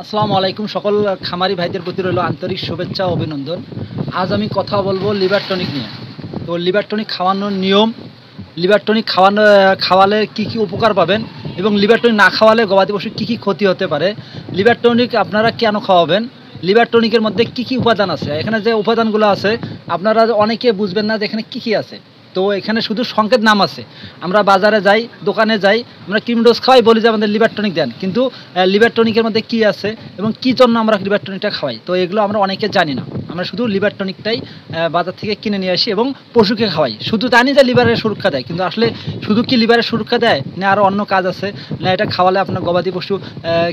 আসসালামু আলাইকুম সকল খামারি ভাইদের প্রতি রইল আন্তরিক শুভেচ্ছা ও অভিনন্দন। আজ আমি কথা বলবো লিভার টনিক নিয়ে। তো লিভার টনিক খাওয়ানোর নিয়ম, লিভার টনিক খাওয়ালে কি কি উপকার পাবেন এবং লিভার টনিক না খাওয়ালে গবাদি পশুর কী কী ক্ষতি হতে পারে, লিভার টনিক আপনারা কেন খাওয়াবেন, লিভার টনিকের মধ্যে কি কি উপাদান আছে, এখানে যে উপাদানগুলো আছে আপনারা অনেকে বুঝবেন না যে এখানে কী কী আছে। তো এখানে শুধু সংকেত নাম আছে। আমরা বাজারে যাই, দোকানে যাই, আমরা ক্রিম ডোজ খাওয়াই, বলি যে আমাদের লিভার টনিক দেন, কিন্তু লিভার টনিকের মধ্যে কী আছে এবং কী জন্য আমরা লিভার টনিকটা খাওয়াই, তো এগুলো আমরা অনেকে জানি না। আমরা শুধু লিভার টনিকটাই বাজার থেকে কিনে নিয়ে আসি এবং পশুকে খাওয়াই, শুধু জানি যে লিভারের সুরক্ষা দেয়, কিন্তু আসলে শুধু কি লিভারের সুরক্ষা দেয় না আরও অন্য কাজ আছে, না এটা খাওয়ালে আপনার গবাদি পশু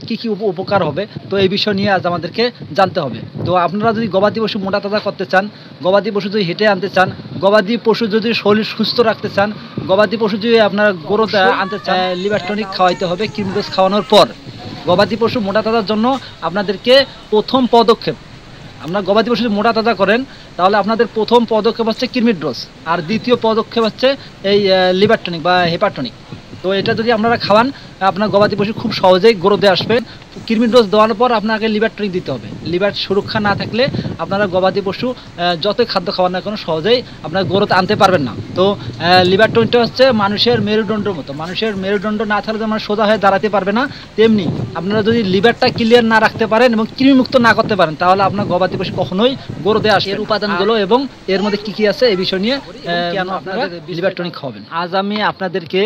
কী কী উপকার হবে, তো এই বিষয় নিয়ে আজ আমাদেরকে জানতে হবে। তো আপনারা যদি গবাদি পশু মোটা তাজা করতে চান, গবাদি পশু যদি হেঁটে আনতে চান, গবাদি পশু যদি শরীর সুস্থ রাখতে চান, গবাদি পশু যদি আপনারা গরুতে আনতে চান, লিভার টনিক খাওয়াইতে হবে। ক্রিম ডোজ খাওয়ানোর পর গবাদি পশু মোটা তাজার জন্য আপনাদেরকে প্রথম পদক্ষেপ, আপনার গবাদি পশু যদি মোটা তাজা করেন তাহলে আপনাদের প্রথম পদক্ষেপ হচ্ছে কৃমির ডোজ, আর দ্বিতীয় পদক্ষেপ হচ্ছে এই লিভার টনিক বা হেপাটনিক। তো এটা যদি আপনারা খাওয়ান আপনার গবাদি পশু খুব সহজেই গ্রোথে আসবে। কৃমির ডোজ দেওয়ার পর আপনাকে লিভার টনিক দিতে হবে। লিভার সুরক্ষা না থাকলে আপনারা গবাদি পশু যতই খাদ্য খাওয়ান না কোনো সহজেই আপনার গ্রোথ আনতে পারবেন না। তো লিভার টনিকটা হচ্ছে মানুষের মেরুদণ্ডের মতো, মানুষের মেরুদণ্ড না থাকলে যেমন সোজা হয়ে দাঁড়াতে পারবে না, তেমনি আপনারা যদি লিভারটা ক্লিয়ার না রাখতে পারেন এবং কৃমিমুক্ত না করতে পারেন তাহলে আপনার গবাদি পশু কখনোই গ্রোথে আসে। এর উপাদানগুলো এবং এর মধ্যে কী কী আছে এই বিষয় নিয়ে কেন আপনারা লিভার টনিক খাওয়াবেন, আজ আমি আপনাদেরকে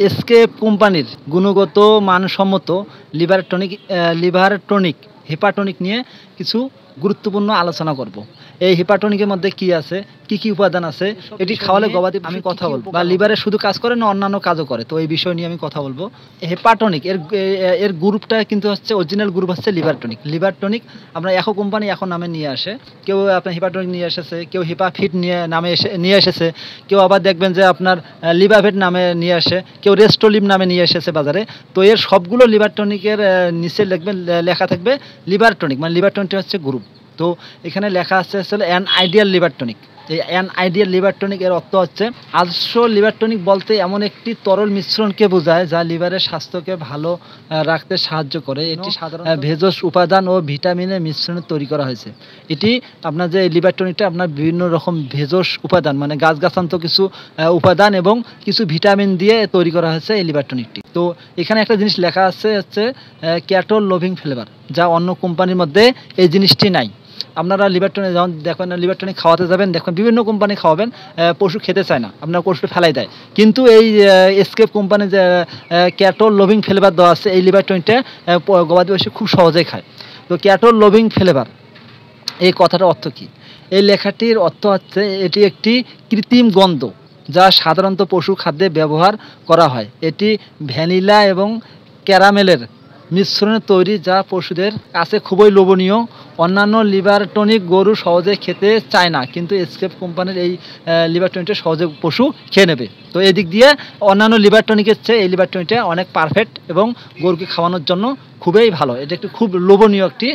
এসকেপ কোম্পানির গুণগত মানসম্মত লিভার টনিক হেপাটনিক নিয়ে কিছু গুরুত্বপূর্ণ আলোচনা করব। এই হেপাটনিকের মধ্যে কি আছে, কি কি উপাদান আছে, এটি খাওয়ালে গবাদি আমি কথা বলবো, বা লিভারে শুধু কাজ করে না অন্যান্য কাজও করে, তো এই বিষয় নিয়ে আমি কথা বলবো। হেপাটনিক এর গ্রুপটা কিন্তু হচ্ছে অরিজিনাল গ্রুপ হচ্ছে লিভার টনিক। লিভার টনিক আপনার এখন কোম্পানি এখন নামে নিয়ে আসে, কেউ আপনার হেপাটনিক নিয়ে এসেছে, কেউ হেপাফিট নিয়ে এসেছে, কেউ আবার দেখবেন যে আপনার লিভাভেট নামে নিয়ে আসে, কেউ রেস্টোলিভ নামে নিয়ে এসেছে বাজারে। তো এর সবগুলো লিভার টনিকের নিচে লেখা থাকবে লিভার টনিক, মানে লিভার টনিকটা হচ্ছে গ্রুপ। তো এখানে লেখা আছে আসলে অ্যান আইডিয়াল লিভার টনিক। এই অ্যান আইডিয়াল লিভার টনিক এর অর্থ হচ্ছে আদর্শ লিভার টনিক বলতে এমন একটি তরল মিশ্রণকে বোঝায় যা লিভারের স্বাস্থ্যকে ভালো রাখতে সাহায্য করে। এটি সাধারণত ভেষজ উপাদান ও ভিটামিনের মিশ্রণে তৈরি করা হয়েছে। এটি আপনার যে লিভার টনিকটা আপনার বিভিন্ন রকম ভেষজ উপাদান মানে গাছগাছান্ত কিছু উপাদান এবং কিছু ভিটামিন দিয়ে তৈরি করা হয়েছে এই লিভার টনিকটি। তো এখানে একটা জিনিস লেখা আছে হচ্ছে ক্যাটল লোভিং ফ্লেভার, যা অন্য কোম্পানির মধ্যে এই জিনিসটি নাই। আপনারা লিভার টনিক যখন দেখবেন লিভার টনিক খাওয়াতে যাবেন, দেখবেন বিভিন্ন কোম্পানি খাওয়াবেন, পশু খেতে চায় না, আপনার পশুটা ফেলাই দেয়, কিন্তু এই এসকেপ কোম্পানির যে ক্যাটল লোভিং ফ্লেভার দেওয়া আছে এই লিভার টনিকটা গবাদি পশু খুব সহজেই খায়। তো ক্যাটল লোভিং ফ্লেভার এই কথাটার অর্থ কী? এই লেখাটির অর্থ হচ্ছে এটি একটি কৃত্রিম গন্ধ যা সাধারণত পশু খাদ্যে ব্যবহার করা হয়। এটি ভ্যানিলা এবং ক্যারামেলের মিশ্রণে তৈরি, যা পশুদের কাছে খুবই লোভনীয়। অন্যান্য লিভার টনিক গরু সহজে খেতে চায় না, কিন্তু এসকেপ কোম্পানির এই লিভার টনিকটা সহজে পশু খেয়ে নেবে। তো এদিক দিয়ে অন্যান্য লিভার টনিকের চেয়ে এই লিভার টনিকটা অনেক পারফেক্ট এবং গরুকে খাওয়ানোর জন্য খুবই ভালো। এটা একটি খুব লোভনীয় একটি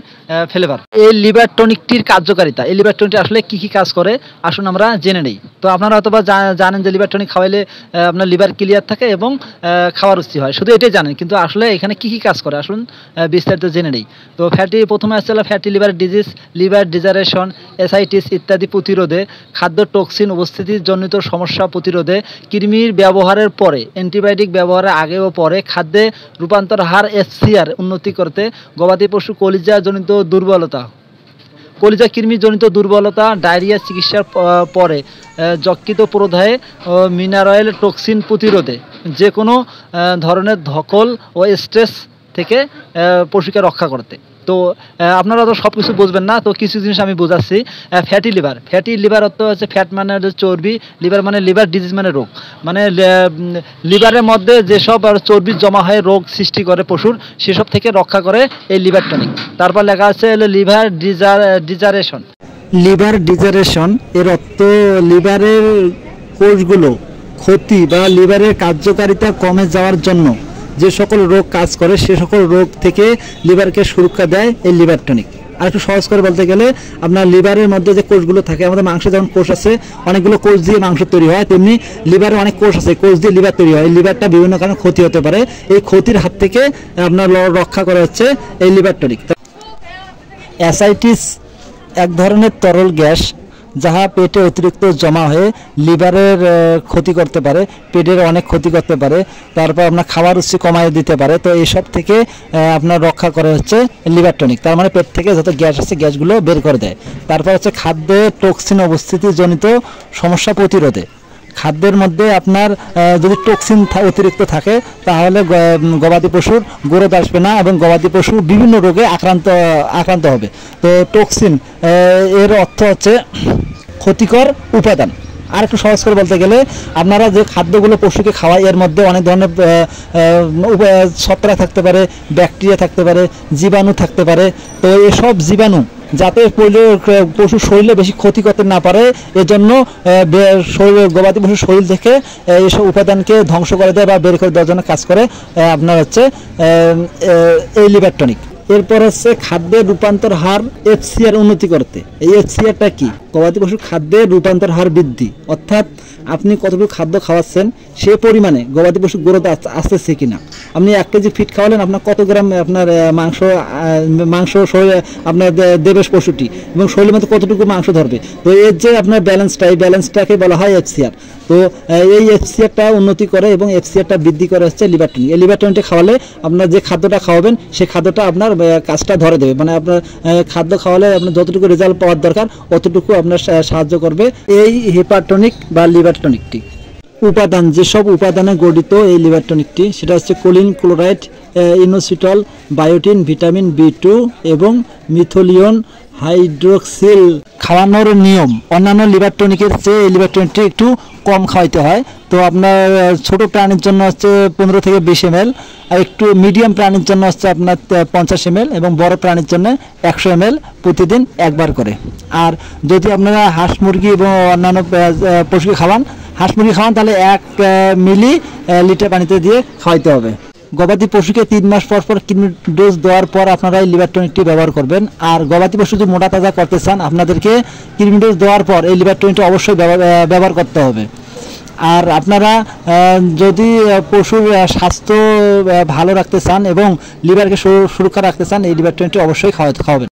ফ্লেভার। এই লিভার টনিকটির কার্যকারিতা, এই লিভার টনিকটি আসলে কী কী কাজ করে আসুন আমরা জেনে নেই। তো আপনারা হয়তো বা জানেন যে লিভার টনিক খাওয়াইলে আপনার লিভার ক্লিয়ার থাকে এবং খাওয়ার রুচি হয়, শুধু এটাই জানেন, কিন্তু আসলে এখানে কী কী কাজ করে আসুন বিস্তারিত জেনে নেই। তো প্রথমে আসছে fatty liver disease, liver degeneration, ascites ইত্যাদি প্রতিরোধে, খাদ্য টক্সিন উপস্থিতিজনিত সমস্যা প্রতিরোধে, কৃমির ব্যবহারের পরে, অ্যান্টিবায়োটিক ব্যবহারের আগে ও পরে, খাদ্যে রূপান্তর হার এফসিআর উন্নতি করতে, গবাদি পশু কলিজা কৃমিজনিত দুর্বলতা, ডায়রিয়া চিকিৎসার পরে, যকৃত প্রদাহে ও মিনারেল টক্সিন প্রতিরোধে, যে কোনো ধরনের ধকল ও স্ট্রেস থেকে পশুকে রক্ষা করতে। তো আপনারা তো সব কিছু বুঝবেন না, তো কিছু জিনিস আমি বোঝাচ্ছি। ফ্যাটি লিভার অর্থ হচ্ছে ফ্যাট মানে চর্বি, লিভার মানে লিভার ডিজিজ মানে রোগ, মানে লিভারের মধ্যে যেসব চর্বি জমা হয়ে রোগ সৃষ্টি করে পশুর, সেসব থেকে রক্ষা করে এই লিভার টনিক। তারপর লেখা আছে লিভার ডিজারেশন এর অর্থ লিভারের কোষগুলো ক্ষতি বা লিভারের কার্যকারিতা কমে যাওয়ার জন্য যে সকল রোগ কাজ করে সে সকল রোগ থেকে লিভারকে সুরক্ষা দেয় এই লিভার টনিক। আর একটু সহজ করে বলতে গেলে আপনার লিভারের মধ্যে যে কোষগুলো থাকে, আমাদের মাংসে যেমন কোষ আছে, অনেকগুলো কোষ দিয়ে মাংস তৈরি হয়, তেমনি লিভারে অনেক কোষ আছে, কোষ দিয়ে লিভার তৈরি হয়। এই লিভারটা বিভিন্ন কারণে ক্ষতি হতে পারে, এই ক্ষতির হাত থেকে আপনার রক্ষা করা হচ্ছে এই লিভার টনিক। অ্যাসাইটিস এক ধরনের তরল গ্যাস, যাহা পেটে অতিরিক্ত জমা হয়ে লিভারের ক্ষতি করতে পারে, পেটের অনেক ক্ষতি করতে পারে, তারপর আপনার খাবার রুচি কমায় দিতে পারে। তো এইসব থেকে আপনার রক্ষা করে হচ্ছে লিভার টনিক। তার মানে পেট থেকে যত গ্যাস আছে গ্যাসগুলো বের করে দেয়। তারপর হচ্ছে খাদ্যে টক্সিন উপস্থিতিজনিত সমস্যা প্রতিরোধে। খাদ্যের মধ্যে আপনার যদি টক্সিন অতিরিক্ত থাকে তাহলে গবাদি পশুর গ্রোথ আসবে না এবং গবাদি পশু বিভিন্ন রোগে আক্রান্ত হবে। তো টক্সিন এর অর্থ হচ্ছে ক্ষতিকর উপাদান। আর একটু সহজ করে বলতে গেলে, আপনারা যে খাদ্যগুলো পশুকে খাওয়ায় এর মধ্যে অনেক ধরনের ছত্রাক থাকতে পারে, ব্যাকটেরিয়া থাকতে পারে, জীবাণু থাকতে পারে। তো এসব জীবাণু যাতে পশুর শরীরে বেশি ক্ষতি করতে না পারে, এজন্য গবাদি পশুর শরীর থেকে এইসব উপাদানকে ধ্বংস করে দেয় বা বের করে দেওয়ার জন্য কাজ করে আপনার হচ্ছে এই লিভার টনিক। এরপর হচ্ছে খাদ্যের রূপান্তর হার এফসিআর উন্নতি করতে। এই এফসিআরটা কি? গবাদি পশুর খাদ্যের রূপান্তর হার বৃদ্ধি, অর্থাৎ আপনি কতটুকু খাদ্য খাওয়াচ্ছেন সে পরিমাণে গবাদি পশুর গ্রোথ আসতেছে কিনা। আপনি 1 কেজি ফিড খাওয়ালেন, আপনার কত গ্রাম আপনার মাংস শরীরে আপনার দেবে পশুটি এবং শরীরের মধ্যে কতটুকু মাংস ধরবে। তো এর যে আপনার ব্যালেন্সটা, এই ব্যালেন্সটাকে বলা হয় এফসিআর। তো এই এফসিআরটা উন্নতি করে এবং এফসিআরটা বৃদ্ধি করে হচ্ছে লিভার টনিক। এই লিভার টনিকটা খাওয়ালে আপনার যে খাদ্যটা খাওয়াবেন সেই খাদ্যটা আপনার কাজটা ধরে দেবে। মানে আপনার খাদ্য খাওয়ালে আপনার যতটুকু রেজাল্ট পাওয়ার দরকার অতটুকু আপনার সাহায্য করবে এই হেপারটনিক বা লিভার টনিকটি। উপাদান, যেসব উপাদানে গঠিত এই লিভার টনিকটি, সেটা হচ্ছে choline, chloride, inositol, biotin, vitamin B2 এবং মিথোলিয়ন হাইড্রোক্সিল। খাওয়ানোর নিয়ম, অন্যান্য লিভার টনিকের চেয়ে এই লিভার টনিকটি একটু কম খাওয়াইতে হয়। তো আপনার ছোট প্রাণীর জন্য হচ্ছে 15 থেকে 20 ml, আর একটু মিডিয়াম প্রাণীর জন্য হচ্ছে আপনার 50 ml এবং বড় প্রাণীর জন্য 100 ml প্রতিদিন একবার করে। আর যদি আপনারা হাঁস মুরগি এবং অন্যান্য পশুকে খাওয়ান, হাঁস মুরগি খাওয়ান, তাহলে 1 মিলি লিটার পানিতে দিয়ে খাওয়াইতে হবে। গবাদি পশুকে 3 মাস পর পর কৃমি ডোজ দেওয়ার পর আপনারা এই লিভার টনিকটি ব্যবহার করবেন। আর গবাদি পশু যদি মোটা তাজা করতে চান, আপনাদেরকে কৃমি ডোজ দেওয়ার পর এই লিভার টনিকটি অবশ্যই ব্যবহার করতে হবে। আর আপনারা যদি পশুর স্বাস্থ্য ভালো রাখতে চান এবং লিভারকে সুরক্ষা রাখতে চান, এই লিভার টনিকটি অবশ্যই খাওয়াবেন।